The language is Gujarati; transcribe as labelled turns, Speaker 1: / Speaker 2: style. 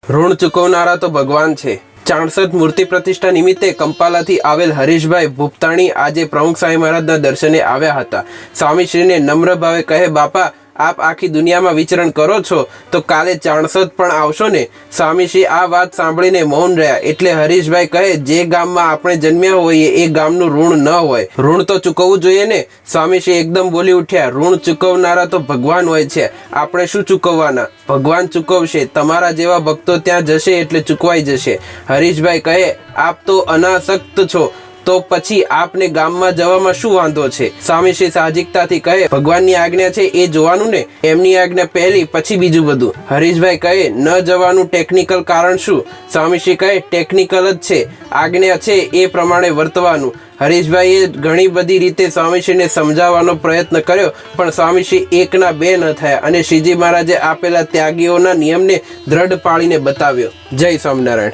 Speaker 1: ઋણ ચૂકવનારા તો ભગવાન છે। ચાણસદ મૂર્તિ પ્રતિષ્ઠા નિમિત્તે કંપાલાથી આવેલ હરીશભાઈ ભૂપતાણી આજે પ્રમુખ સ્વામી મહારાજના દર્શને આવ્યા હતા। સ્વામીશ્રીને નમ્ર ભાવે કહે, બાપા આપ આખી દુનિયામાં વિચરણ કરો છો તો કાલે ચાણસદ પણ આવશો ને? સ્વામીશ્રી આ વાત સાંભળીને મૌન રહ્યા। એટલે હરીશભાઈ કહે, જે ગામમાં આપણે જન્મ્યા હોઈએ એ ગામનું ઋણ ન હોય, ઋણ તો ચૂકવવું જોઈએ ને? સ્વામીશ્રી એકદમ બોલી ઉઠ્યા, ઋણ ચૂકવનારા તો ભગવાન હોય છે, આપણે શું ચૂકવવાના? ભગવાન ચૂકવશે, તમારા જેવા ભક્તો ત્યાં જશે એટલે ચૂકવાઈ જશે। હરીશભાઈ કહે, આપ તો અનાસક્ત છો તો પછી આપને ગામમાં જવામાં શું વાંધો છે? સ્વામીશ્રી સાહજિકતાથી કહે, ભગવાનની આજ્ઞા છે એ જોવાનું ને, એમની આજ્ઞા પહેલી પછી બીજું બધું। હરીશભાઈ કહે, ન જવાનું ટેકનિકલ કારણ શું? સ્વામીશ્રી કહે, ટેકનિકલ જ છે, આજ્ઞા છે એ પ્રમાણે વર્તવાનું। હરીશભાઈએ ઘણી બધી રીતે સ્વામીશ્રીને સમજાવવાનો પ્રયત્ન કર્યો, પણ સ્વામીશ્રી એકના બે ન થયા અને શ્રીજી મહારાજે આપેલા ત્યાગીઓના નિયમને દ્રઢ પાળીને બતાવ્યો। જય સ્વામિનારાયણ।